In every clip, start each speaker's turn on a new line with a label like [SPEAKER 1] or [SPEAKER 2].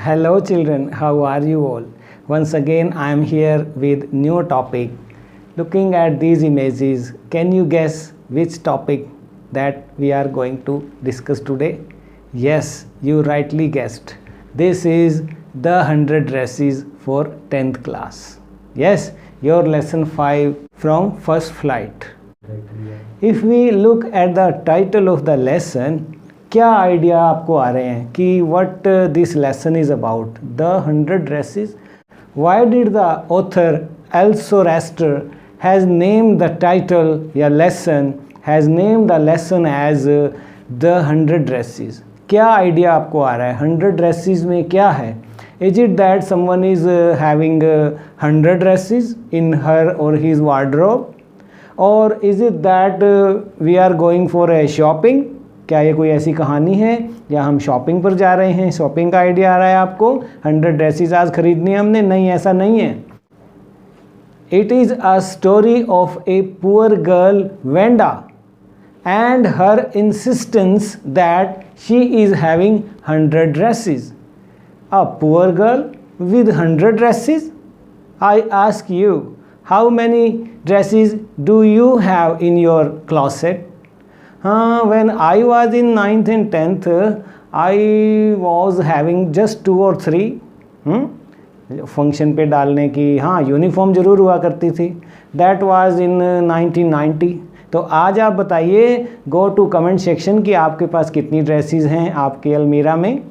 [SPEAKER 1] Hello children, how are you all? Once again I am here with new topic. Looking at these images, can you guess which topic that we are going to discuss today? Yes, you rightly guessed. This is the 100 dresses for 10th class. Yes, your lesson 5 from first flight. If we look at the title of the lesson, क्या idea आपको आ रहे हैं कि what this lesson is about? The 100 dresses. Why did the author Eleanor Estes has named the title या lesson has named the lesson as the 100 dresses? क्या idea आपको आ रहा है? 100 ड्रेसेस में क्या है? Is it that someone is having 100 dresses in her और हिज वार्डरोब, और is it that we are going for A shopping? क्या ये कोई ऐसी कहानी है या हम शॉपिंग पर जा रहे हैं? शॉपिंग का आइडिया आ रहा है आपको? 100 ड्रेसेस आज खरीदनी है हमने? नहीं, ऐसा नहीं है. It is a story of A poor girl Wanda and her insistence that she is having 100 dresses. A poor girl with 100 dresses? I ask you, how many dresses do you have in your closet? When I was in 9th and 10th, I was having just 2 or 3 function पे डालने की. हाँ, uniform ज़रूर हुआ करती थी. That was in 1990. तो आज आप बताइए, गो टू कमेंट सेक्शन कि आपके पास कितनी ड्रेसेस हैं आपके अलमीरा में.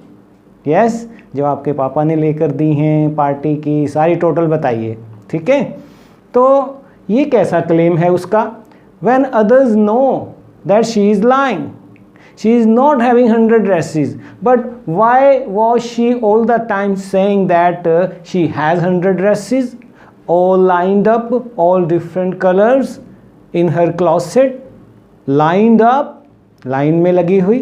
[SPEAKER 1] यस, जो आपके पापा ने लेकर दी हैं पार्टी की, सारी टोटल बताइए. ठीक है, तो ये कैसा क्लेम है उसका? When others know that she is lying. She is not having 100 dresses. But why was she all the time saying that she has 100 dresses, all lined up, all different colors in her closet, lined up, line में लगी हुई?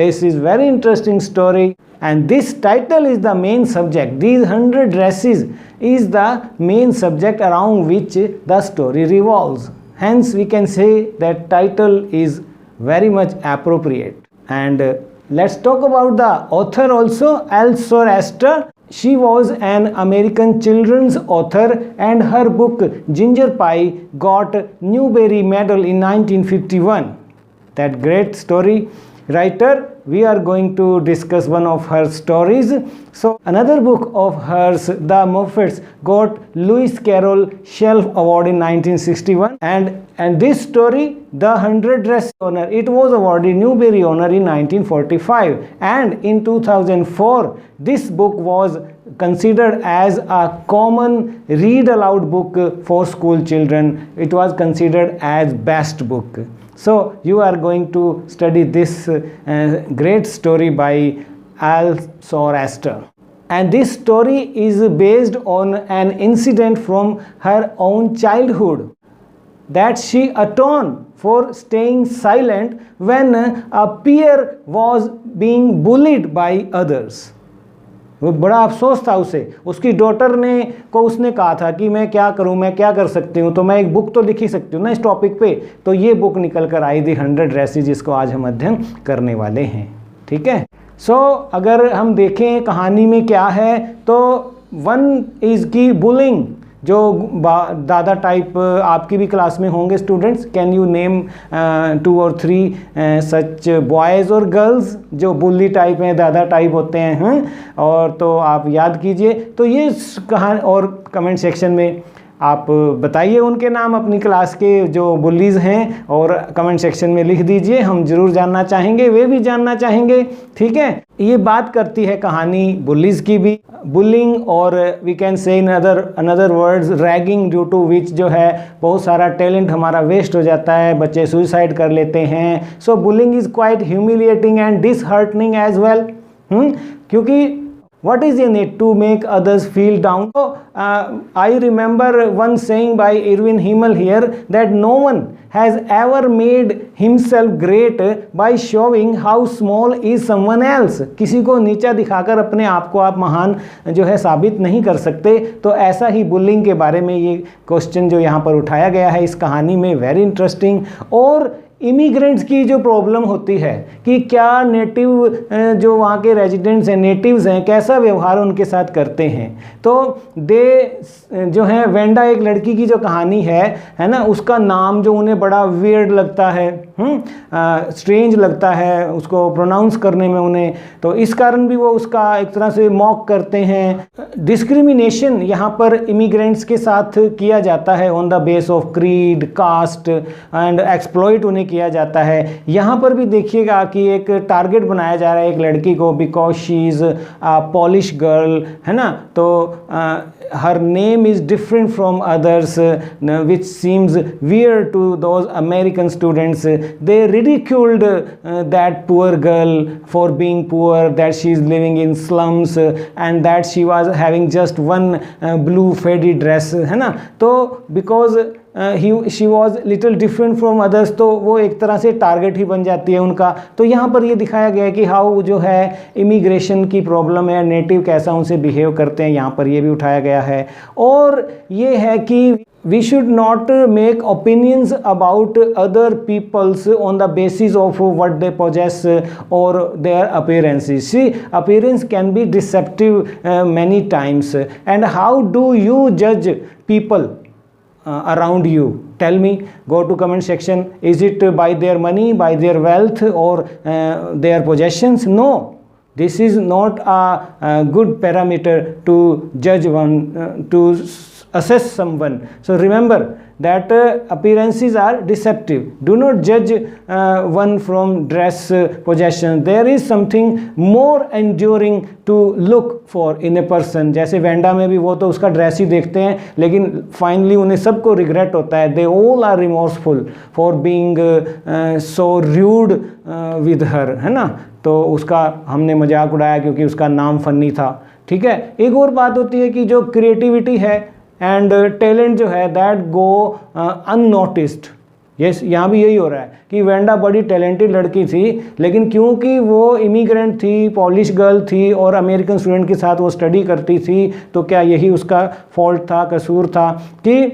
[SPEAKER 1] This is very interesting story, and this title is the main subject. These 100 dresses is the main subject around which the story revolves. Hence we can say that title is very much appropriate. And let's talk about the author also, Alcester. She was an American children's author, and her book Ginger Pie got Newbery Medal in 1951. That great story writer, we are going to discuss one of her stories. So another book of hers, The Muppets, got Lewis Carroll Shelf Award in 1961, and this story, The 100 Dress Honor, it was awarded Newbery Honor in 1945, and in 2004 this book was considered as a common read aloud book for school children. It was considered as best book. So you are going to study this great story by Alcester. And this story is based on an incident from her own childhood, that she atoned for staying silent when a peer was being bullied by others. वो बड़ा अफसोस था उसे. उसकी daughter ने को उसने कहा था कि मैं क्या करूं, मैं क्या कर सकती हूं, तो मैं एक बुक तो लिख ही सकती हूं ना इस टॉपिक पे. तो ये बुक निकल कर आई थी 100 ड्रेसेस, जिसको आज हम अध्ययन करने वाले हैं. ठीक है, सो अगर हम देखें कहानी में क्या है, तो वन इज़ की बुलिंग, जो दादा टाइप आपकी भी क्लास में होंगे students. Can you name 2 or 3 such boys और गर्ल्स जो बुली टाइप हैं, दादा टाइप होते हैं? और तो आप याद कीजिए. तो ये कहानी, और कमेंट सेक्शन में आप बताइए उनके नाम अपनी क्लास के जो बुलीज़ हैं, और कमेंट सेक्शन में लिख दीजिए. हम ज़रूर जानना चाहेंगे, वे भी जानना चाहेंगे. ठीक है, ये बात करती है कहानी बुलीज़ की भी. बुलिंग, और we can say in another words ragging, due to which जो है बहुत सारा टैलेंट हमारा वेस्ट हो जाता है, बच्चे सुसाइड कर लेते हैं. So bullying is quite humiliating and disheartening as well. क्योंकि what is in it to make others feel down? So I remember one saying by Irwin Himmel here, that no one has ever made himself great by showing how small is someone else. किसी को नीचा दिखाकर अपने आप को आप महान जो है साबित नहीं कर सकते. तो ऐसा ही बुलिंग के बारे में ये क्वेश्चन जो यहाँ पर उठाया गया है इस कहानी में, वेरी इंटरेस्टिंग. और इमिग्रेंट्स की जो प्रॉब्लम होती है कि क्या नेटिव जो वहाँ के रेजिडेंट्स हैं, नेटिव्स हैं, कैसा व्यवहार उनके साथ करते हैं। तो दे जो है वेंडा एक लड़की की जो कहानी है ना, उसका नाम जो उन्हें बड़ा वियर्ड लगता है, स्ट्रेंज लगता है उसको प्रोनाउंस करने में उन्हें, तो इस कारण भी वो उसका एक तरह से मॉक करते हैं। डिस्क्रिमिनेशन यहाँ पर इमिग्रेंट्स के साथ किया जाता है on the base of creed, caste and exploit उन्हें किया जाता है। यहाँ पर भी देखिएगा कि एक टारगेट बनाया जा रहा है एक लड़की को, because she is a polish girl, है ना, तो her name is different from others, which seems weird to those American students. They ridiculed that poor girl for being poor, that she is living in slums, and that she was having just one blue faded dress, है ना, तो because she was little different from others, तो वो एक तरह से target ही बन जाती है उनका। तो यहाँ पर ये दिखाया गया है कि हाउ जो है इमिग्रेशन की प्रॉब्लम है, नेटिव कैसा उनसे बिहेव करते हैं, यहाँ पर ये भी उठाया गया है। और ये है कि we should not make opinions about other peoples on the basis of what they possess or their appearances. See, appearance can be deceptive many times. And how do you judge people around you? Tell me, go to comment section. Is it by their money, by their wealth, or their possessions? No, this is not a good parameter to judge one, to assess someone. So remember that appearances are deceptive. Do not judge one from dress, possession. There is something more enduring to look for in a person. जैसे Wanda में भी वो तो उसका dress ही देखते हैं, लेकिन finally उन्हें सबको रिग्रेट होता है। They all are remorseful for being so rude with her, है ना, तो उसका हमने मजाक उड़ाया क्योंकि उसका नाम फनी था। ठीक है, एक और बात होती है कि जो क्रिएटिविटी है एंड टैलेंट जो है दैट गो अननोटिस्ड। यस, यहाँ भी यही हो रहा है कि वेंडा बड़ी टैलेंटेड लड़की थी, लेकिन क्योंकि वो इमिग्रेंट थी, पॉलिश गर्ल थी और अमेरिकन स्टूडेंट के साथ वो स्टडी करती थी, तो क्या यही उसका फॉल्ट था, कसूर था कि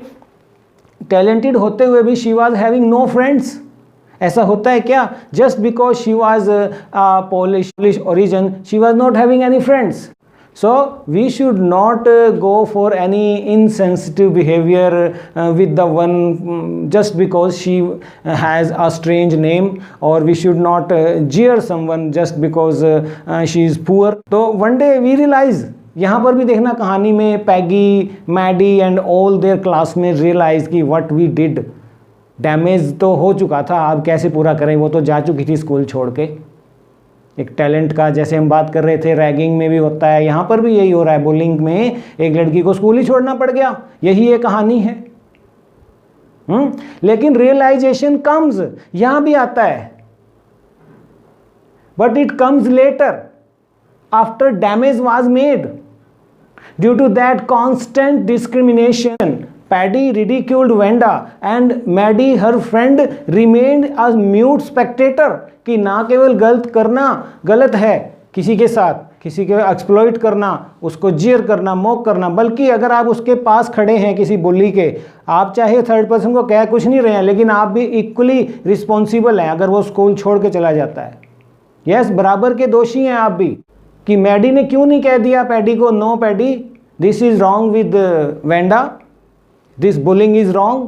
[SPEAKER 1] टैलेंटेड होते हुए भी she was having no friends? ऐसा होता है क्या? Just because she was Polish origin she was not having any friends? So we should not go for any insensitive behavior with the one just because she has a strange name, or we should not jeer someone just because she is poor. तो one day we realize, यहाँ पर भी देखना कहानी में Peggy, Maddie and all their class में realize कि what we did, damage तो हो चुका था, अब कैसे पूरा करें, वो तो जा चुकी थी स्कूल छोड़ के। एक टैलेंट का जैसे हम बात कर रहे थे, रैगिंग में भी होता है, यहाँ पर भी यही हो रहा है। बुलिंग में एक लड़की को स्कूल ही छोड़ना पड़ गया, यही एक कहानी है। लेकिन रियलाइजेशन कम्स, यहाँ भी आता है, but it comes later after damage was made due to that constant discrimination. Paddy ridiculed Venda and Maddie, her friend, remained a mute spectator. कि ना केवल गलत है किसी के साथ, किसी के एक्सप्लॉइट करना, उसको जीर करना, मॉक करना, बल्कि अगर आप उसके पास खड़े हैं किसी बुली के, आप चाहे थर्ड पर्सन को कह कुछ नहीं रहे हैं, लेकिन आप भी इक्वली रिस्पॉन्सिबल हैं अगर वो स्कूल छोड़ के चला जाता है। यस, बराबर के दोषी हैं आप भी। कि मैडी ने क्यों नहीं कह दिया पैडी को, no Paddy, this is wrong with Wanda, this bullying is wrong,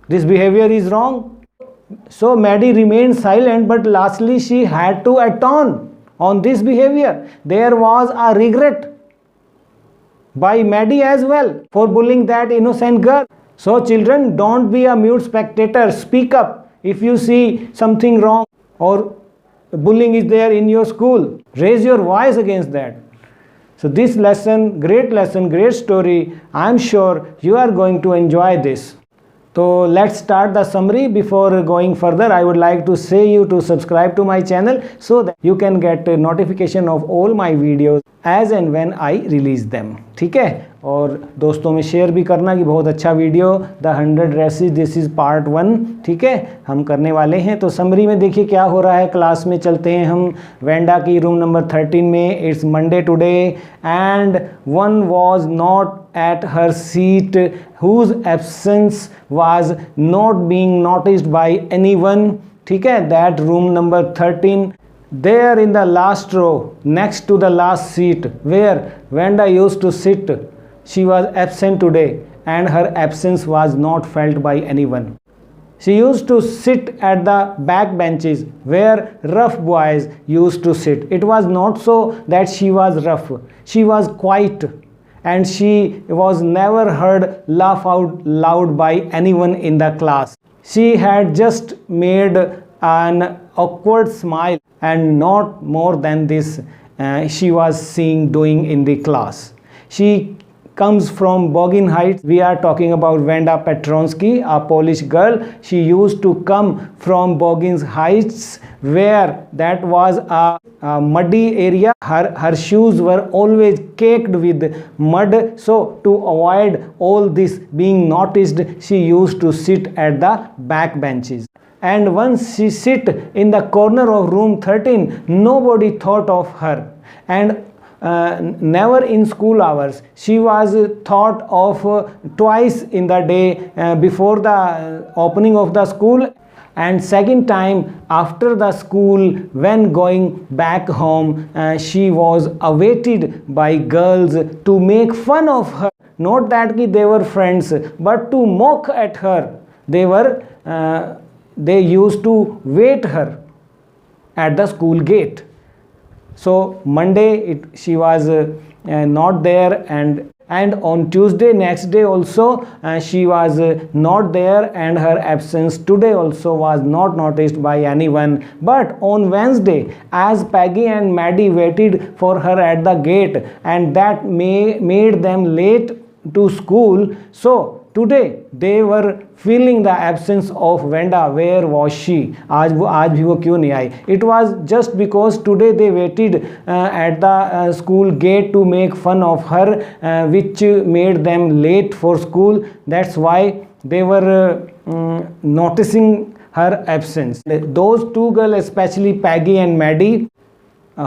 [SPEAKER 1] this behavior is wrong. So Maddie remained silent, but lastly she had to atone on this behavior. There was a regret by Maddie as well for bullying that innocent girl. So children, don't be a mute spectator. Speak up if you see something wrong or bullying is there in your school. Raise your voice against that. So this lesson, great story. I am sure you are going to enjoy this. So let's start the summary. Before going further, I would like to say you to subscribe to my channel so that you can get a notification of all my videos as and when I release them. ठीक है, और दोस्तों में share भी करना कि बहुत अच्छा video, the 100 dresses, this is part 1, ठीक है, हम करने वाले हैं। तो समरी में देखिए क्या हो रहा है, क्लास में चलते हैं हम वेंडा की रूम नंबर 13 में। It's Monday today and one was not at her seat whose absence was not being noticed by anyone. ठीक है, that room number 13, there in the last row next to the last seat where Vanda used to sit, she was absent today and her absence was not felt by anyone. She used to sit at the back benches where rough boys used to sit. It was not so that she was rough, she was quiet, and she was never heard laugh out loud by anyone in the class. She had just made an awkward smile and not more than this she was seen doing in the class. She comes from Bogin Heights. We are talking about Wanda Petronsky, a Polish girl. She used to come from Bogin Heights, where that was a muddy area. Her shoes were always caked with mud. So to avoid all this being noticed, she used to sit at the back benches. And once she sit in the corner of room 13, nobody thought of her. And never in school hours. She was thought of twice in the day, before the opening of the school, and second time after the school when going back home. She was awaited by girls to make fun of her. Not that they were friends, but to mock at her. They used to wait her at the school gate. So Monday she was not there, and on Tuesday next day also she was not there, and her absence today also was not noticed by anyone. But on Wednesday, as Peggy and Maddie waited for her at the gate, and that made them late to school, so today they were feeling the absence of Wanda. Where was she? आज भी वो क्यों नहीं आई? It was just because today they waited at the school gate to make fun of her, which made them late for school. That's why they were noticing her absence. Those two girls, especially Peggy and Maddie,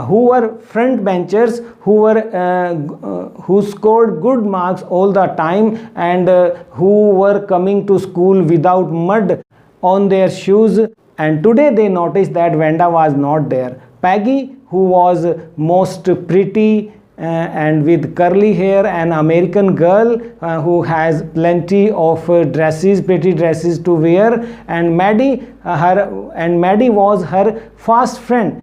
[SPEAKER 1] who were front benchers, who scored good marks all the time, and who were coming to school without mud on their shoes. And today they noticed that Wanda was not there. Peggy, who was most pretty and with curly hair, an American girl who has plenty of pretty dresses to wear, and Maddie was her fast friend.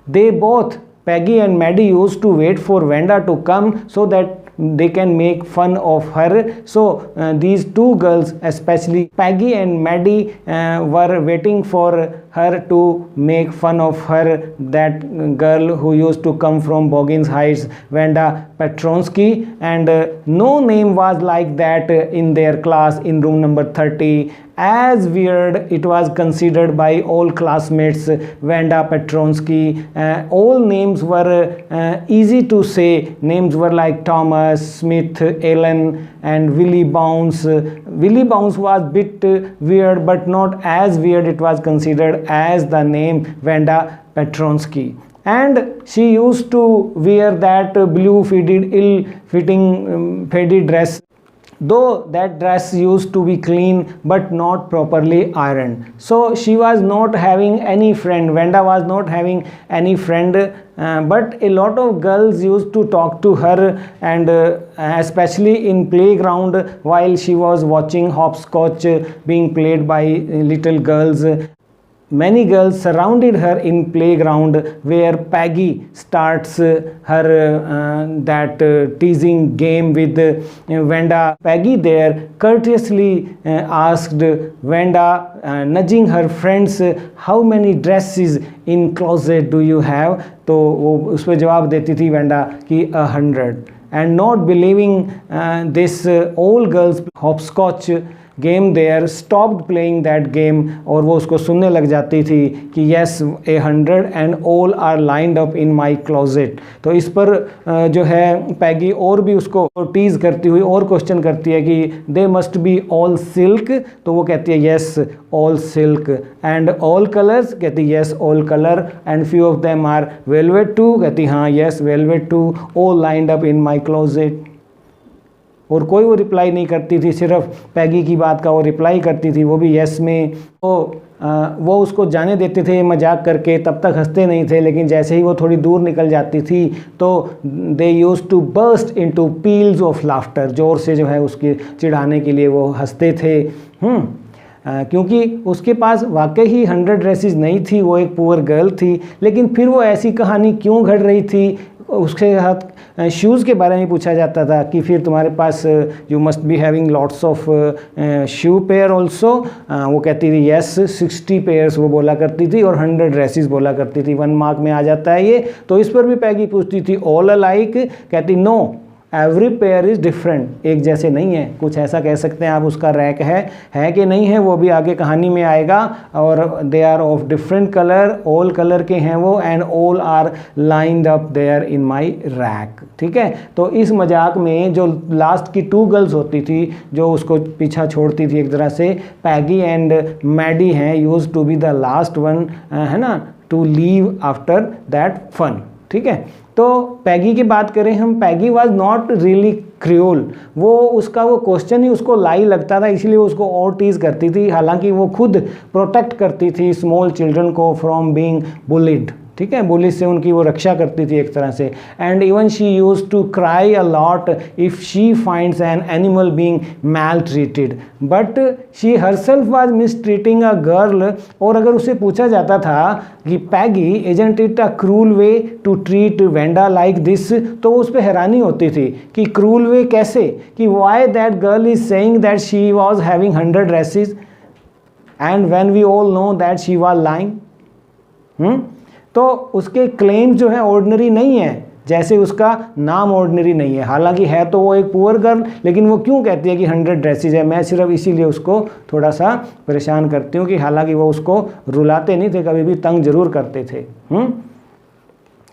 [SPEAKER 1] They both, Peggy and Maddie, used to wait for Wanda to come so that they can make fun of her. So these two girls, especially Peggy and Maddie, were waiting for her to make fun of her, that girl who used to come from Bogin Heights, Wanda Petronsky, and no name was like that in their class in room number 30. As weird it was considered by all classmates, Wanda Petronsky. All names were easy to say. Names were like Thomas, Smith, Ellen, and Willie Bounce. Willie Bounce was a bit weird, but not as weird it was considered as the name Wanda Petronsky. And she used to wear that blue faded, ill-fitting faded dress, though that dress used to be clean but not properly ironed. So she was not having any friend. Wanda was not having any friend, but a lot of girls used to talk to her, and especially in playground while she was watching hopscotch being played by little girls. Many girls surrounded her in playground, where Peggy starts her that teasing game with Wanda. Peggy there courteously asked Wanda, nudging her friends, how many dresses in closet do you have? तो वो उस पर जवाब देती थी Wanda कि 100. And not believing this, all girls hopscotch game there stopped playing that game, और वो उसको सुनने लग जाती थी कि yes 100 and all are lined up in my closet. तो इस पर जो है पैगी और भी उसको टीज करती हुई और क्वेश्चन करती है कि they must be all silk, तो वो कहती है yes all silk, and all colors, कहती है yes all color, and few of them are velvet too, कहती हाँ yes velvet too, all lined up in my closet. और कोई वो रिप्लाई नहीं करती थी, सिर्फ पैगी की बात का वो रिप्लाई करती थी, वो भी यस में. तो वो उसको जाने देते थे मजाक करके, तब तक हंसते नहीं थे, लेकिन जैसे ही वो थोड़ी दूर निकल जाती थी तो they used to burst into peals of laughter, ज़ोर से जो है उसके चिढ़ाने के लिए वो हंसते थे। क्योंकि उसके पास वाकई ही 100 ड्रेसेस नहीं थी, वो एक पुअर गर्ल थी, लेकिन फिर वो ऐसी कहानी क्यों घट रही थी। उसके साथ शूज़ के बारे में पूछा जाता था कि फिर तुम्हारे पास you must be having lots of shoe pair also. वो कहती थी यस 60 पेयर्स वो बोला करती थी, और 100 ड्रेसेस बोला करती थी। 1 मार्क में आ जाता है ये। तो इस पर भी पैगी पूछती थी ऑल अलाइक, कहती know every pair is different, एक जैसे नहीं है, कुछ ऐसा कह सकते हैं आप। उसका रैक है कि नहीं है वो भी आगे कहानी में आएगा। और they are of different colour, all colour के हैं वो, and all are lined up there in my rack. ठीक है, तो इस मजाक में जो लास्ट की 2 गर्ल्स होती थी जो उसको पीछा छोड़ती थी एक तरह से, पैगी एंड मैडी हैं, use to be the last one, है ना, to leave after that fun. ठीक है, तो पैगी की बात करें हम, Peggy was not really cruel. वो उसका वो क्वेश्चन ही उसको लाई लगता था, इसलिए उसको और टीज करती थी। हालांकि वो खुद प्रोटेक्ट करती थी स्मॉल चिल्ड्रन को फ्रॉम बीइंग बुलिड। ठीक है, बुली से उनकी वो रक्षा करती थी एक तरह से। And even she use to cry a lot if she finds an animal being maltreated, but she herself was mistreating a girl. और अगर उससे पूछा जाता था कि Peggy isn't it a cruel way to treat Wanda like this, तो उस पर हैरानी होती थी कि क्रूल वे कैसे, कि why that girl is saying that she was having 100 dresses and when we all know that she was lying. तो उसके क्लेम जो है ऑर्डिनरी नहीं है, जैसे उसका नाम ऑर्डिनरी नहीं है। हालांकि है तो वो एक पुअर गर्ल, लेकिन वो क्यों कहती है कि 100 ड्रेसेस है। मैं सिर्फ इसीलिए उसको थोड़ा सा परेशान करती हूँ कि हालांकि वो उसको रुलाते नहीं थे, कभी भी तंग जरूर करते थे।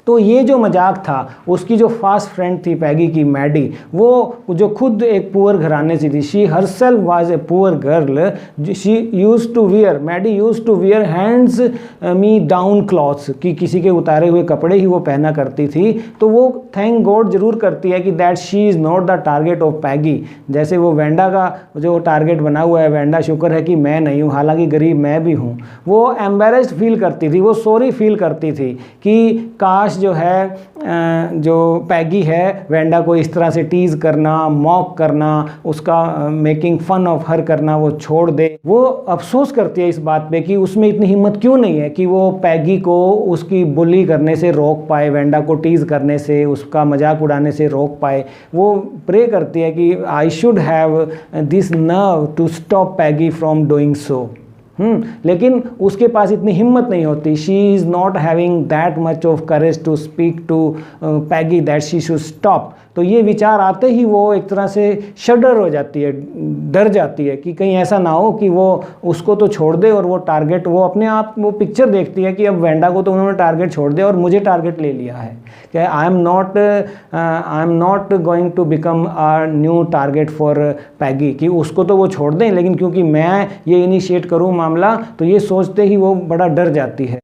[SPEAKER 1] तो ये जो मजाक था, उसकी जो फास्ट फ्रेंड थी पैगी की, मैडी, वो जो खुद एक पुअर घराने से थी, she herself was a poor girl, she use to wear, Maddie use to wear hands me down clothes, कि किसी के उतारे हुए कपड़े ही वो पहना करती थी। तो वो थैंक गॉड जरूर करती है कि that she is not the target of Peggy. जैसे वो वेंडा का जो टारगेट बना हुआ है, वेंडा शुक्र है कि मैं नहीं हूँ, हालांकि गरीब मैं भी हूँ। वो एम्बेरेस्ड फील करती थी, वो सॉरी फील करती थी कि काश जो है जो पैगी है वेंडा को इस तरह से टीज करना, मॉक करना, उसका मेकिंग फन ऑफ हर करना वो छोड़ दे। वो अफसोस करती है इस बात पे कि उसमें इतनी हिम्मत क्यों नहीं है कि वो पैगी को उसकी बुली करने से रोक पाए, वेंडा को टीज करने से, उसका मजाक उड़ाने से रोक पाए। वो प्रे करती है कि I should have this nerve to stop Peggy from doing so. लेकिन उसके पास इतनी हिम्मत नहीं होती। She is not having that much of courage to speak to Peggy that she should stop. तो ये विचार आते ही वो एक तरह से शडर हो जाती है, डर जाती है कि कहीं ऐसा ना हो कि वो उसको तो छोड़ दे और वो टारगेट, वो अपने आप वो पिक्चर देखती है कि अब वेंडा को तो उन्होंने टारगेट छोड़ दिया और मुझे टारगेट ले लिया है कि I am not going to become a new target for Peggy, कि उसको तो वो छोड़ दें, लेकिन क्योंकि मैं ये इनिशिएट करूँ मामला, तो ये सोचते ही वो बड़ा डर जाती है।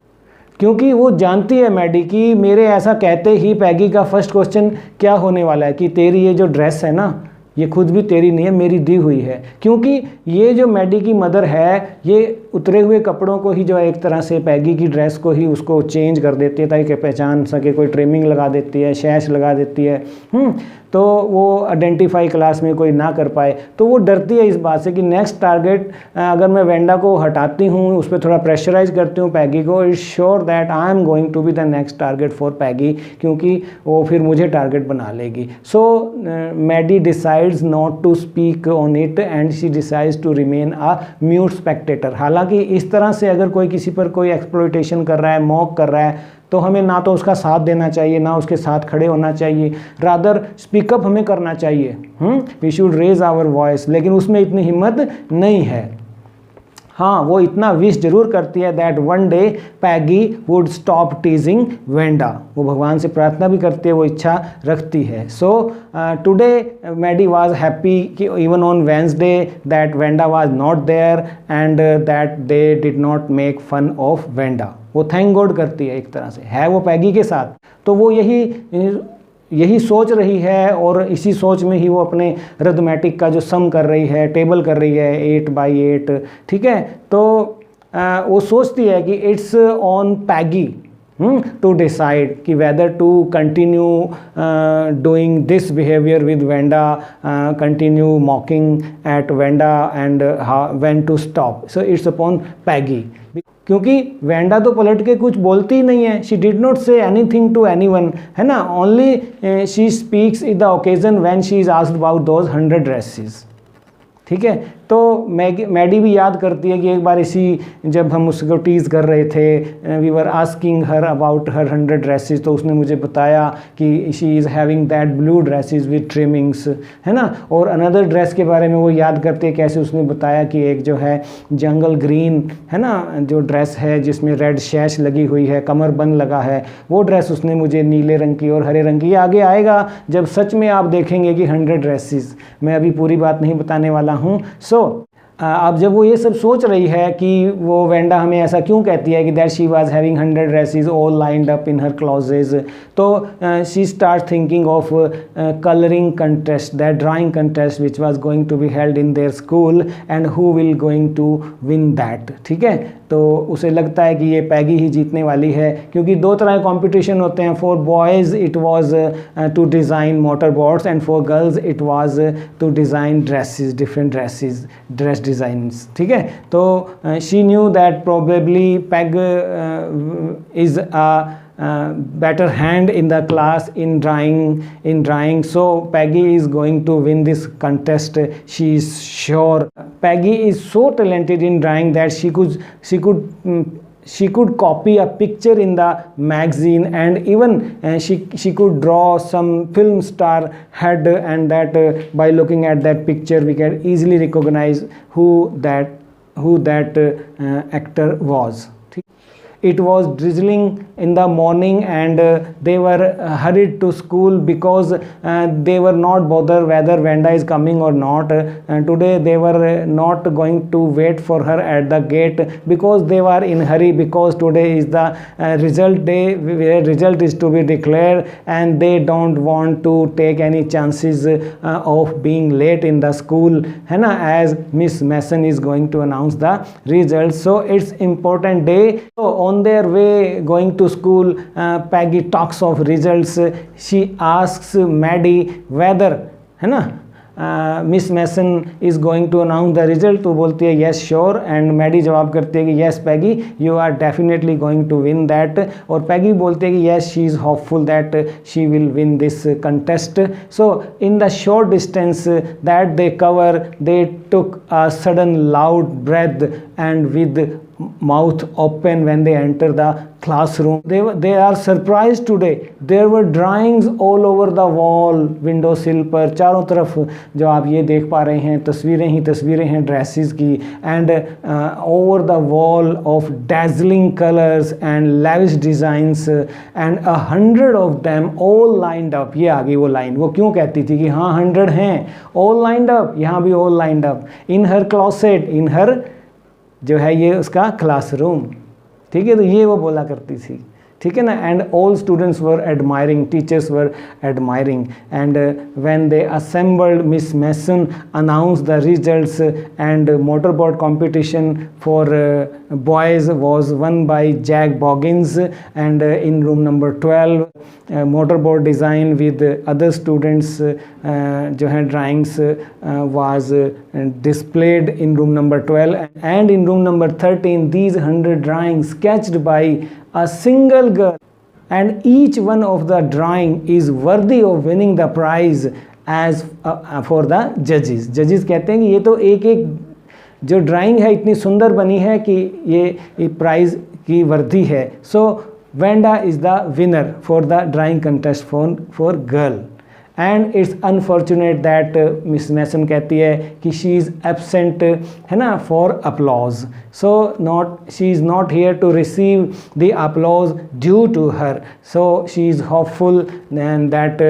[SPEAKER 1] क्योंकि वो जानती है मैडी कि मेरे ऐसा कहते ही पैगी का फर्स्ट क्वेश्चन क्या होने वाला है कि तेरी ये जो ड्रेस है ना, ये खुद भी तेरी नहीं है, मेरी दी हुई है। क्योंकि ये जो मैडी की मदर है, ये उतरे हुए कपड़ों को ही जो है एक तरह से पैगी की ड्रेस को ही उसको चेंज कर देती है ताकि पहचान सके, कोई ट्रिमिंग लगा देती है, शैश लगा देती है, तो वो आइडेंटिफाई क्लास में कोई ना कर पाए। तो वो डरती है इस बात से कि नेक्स्ट टारगेट अगर मैं वेंडा को हटाती हूँ, उस पर थोड़ा प्रेशराइज करती हूँ पैगी को, it's sure that I am going to be the next target for Peggy, क्योंकि वो फिर मुझे टारगेट बना लेगी। So Maddie decides not to speak on it and she decides to remain a mute spectator. हालांकि इस तरह से अगर कोई किसी पर कोई एक्सप्लॉइटेशन कर रहा है, मॉक कर रहा है, तो हमें ना तो उसका साथ देना चाहिए, ना उसके साथ खड़े होना चाहिए, रादर स्पीकअप हमें करना चाहिए। We should raise our voice. लेकिन उसमें इतनी हिम्मत नहीं है। हाँ, वो इतना विश जरूर करती है that one day Peggy would stop टीजिंग Wanda. वो भगवान से प्रार्थना भी करती है, वो इच्छा रखती है। So today Maddie was happy कि even on Wednesday that Wanda was not there and that they did not make fun of Wanda. वो थैंक गॉड करती है, एक तरह से है वो पैगी के साथ। तो वो यही सोच रही है और इसी सोच में ही वो अपने अरिथमेटिक का जो सम कर रही है, टेबल कर रही है 8 by 8। ठीक है, तो वो सोचती है कि it's on Peggy to decide कि whether to continue doing this behavior with Vanda, continue mocking at Vanda, and when to stop. So it's upon Peggy. क्योंकि वेंडा तो पलट के कुछ बोलती ही नहीं है, she did not say anything to anyone, है ना, only she speaks in the occasion when she is asked about those 100 dresses. ठीक है, तो मैडी भी याद करती है कि एक बार इसी जब हम उसको टीज़ कर रहे थे, we were asking her about her 100 dresses, तो उसने मुझे बताया कि she is having that blue dresses with trimmings, है ना। और अनदर ड्रेस के बारे में वो याद करते हैं कैसे उसने बताया कि एक जो है जंगल ग्रीन, है ना, जो ड्रेस है जिसमें रेड शैश लगी हुई है, कमर बंद लगा है, वो ड्रेस उसने मुझे नीले रंग की और हरे रंग की। आगे आएगा जब सच में आप देखेंगे कि 100 ड्रेसेस, मैं अभी पूरी बात नहीं बताने वाला हूँ। अब जब वो ये सब सोच रही है कि वो वेंडा हमें ऐसा क्यों कहती है कि that she was having 100 dresses all lined up in her closets, तो she start thinking of colouring contest, that drawing contest which was going to be held in their school and who will going to win that. ठीक है, तो उसे लगता है कि ये पैगी ही जीतने वाली है, क्योंकि दो तरह के कंपटीशन होते हैं। For boys it was to design motor boats and for girls it was to design dresses, different dresses, dress designs. ठीक है, तो she knew that probably Peg is a better hand in the class in drawing, so Peggy is going to win this contest, she is sure. Peggy is so talented in drawing that she could copy a picture in the magazine, and even she could draw some film star head, and that by looking at that picture we can easily recognize who that actor was. It was drizzling in the morning, and they were hurried to school because they were not bothered whether Vanda is coming or not. Today they were not going to wait for her at the gate because they were in hurry, because today is the result day where result is to be declared, and they don't want to take any chances of being late in the school, है ना, as Miss Mason is going to announce the results. So it's important day. So on their way going to school, Peggy talks of results. She asks Maddie whether, है ना, Miss Mason is going to announce the result, तो बोलती है yes sure, and Maddie जवाब करती है कि yes Peggy you are definitely going to win that, और पैगी बोलती है कि yes she is hopeful that she will win this contest. So in the short distance that they cover they took a sudden loud breath and with mouth open when they enter the classroom. They are surprised today. There were drawings all over the wall, window sill पर चारों तरफ जो आप ये देख पा रहे हैं तस्वीरें ही तस्वीरें हैं ड्रेसेस की, and over the wall of dazzling colors and lavish designs and 100 of them all lined up. ये आ गई वो लाइन, वो क्यों कहती थी कि हाँ 100 हैं, all lined up, यहाँ भी all lined up, in her closet, in her जो है ये उसका क्लासरूम. ठीक है, तो ये वो बोला करती थी. ठीक है ना, and all students were admiring, teachers were admiring, and when they assembled Miss Mason announce the results, and motor boat competition for boys was won by Jack Boggins, and in room number 12 motor boat design with other students जो हैं drawings was displayed in room number 12, and in room number 13 these 100 drawings sketched by a single girl, and each one of the drawing is worthy of winning the prize as for the judges. Judges कहते हैं कि ये तो एक एक जो drawing है इतनी सुंदर बनी है कि ये प्राइज़ की वर्दी है. सो Vanda is the winner for the drawing contest for girl. And it's unfortunate that Miss Mason कहती है कि शी इज़ एब्सेंट, है ना, for applause. So she is not here to receive the applause due to her. So she is hopeful and that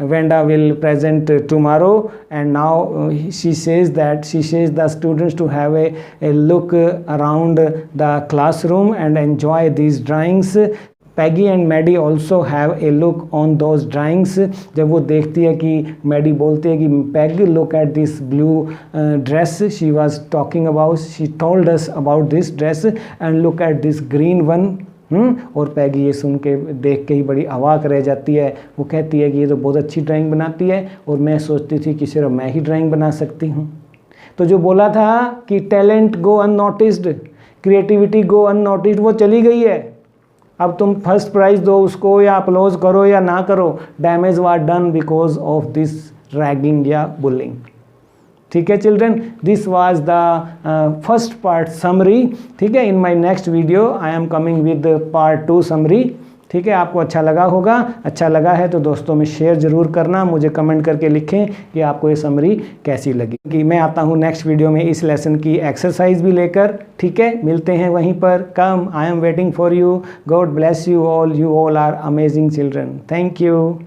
[SPEAKER 1] Wanda will present tomorrow, and now she says the students to have a look around the classroom and enjoy these drawings. Peggy and Maddie also have a look on those drawings. जब वो देखती है कि Maddie बोलती है कि peg look at this blue dress she was talking about, she told us about this dress and look at this green one. और पैगी ये सुन के देख के ही बड़ी अवाक रह जाती है। वो कहती है कि ये तो बहुत अच्छी ड्राइंग बनाती है और मैं सोचती थी कि सिर्फ मैं ही ड्राइंग बना सकती हूँ। तो जो बोला था कि टैलेंट गो अननोटिस्ड, क्रिएटिविटी गो अननोटिस्ड, वो चली गई है। अब तुम फर्स्ट प्राइज दो उसको या अपलोज करो या ना करो, damage was done because of this ragging या बुलिंग। ठीक है children, this was the first part summary. ठीक है, in my next video I am coming with part 2 summary. ठीक है, आपको अच्छा लगा होगा, अच्छा लगा है तो दोस्तों में शेयर ज़रूर करना, मुझे कमेंट करके लिखें कि आपको ये समरी कैसी लगी। कि मैं आता हूँ नेक्स्ट वीडियो में इस लेसन की एक्सरसाइज भी लेकर। ठीक है, मिलते हैं वहीं पर। Come, I am waiting for you. God bless you all are amazing children. Thank you.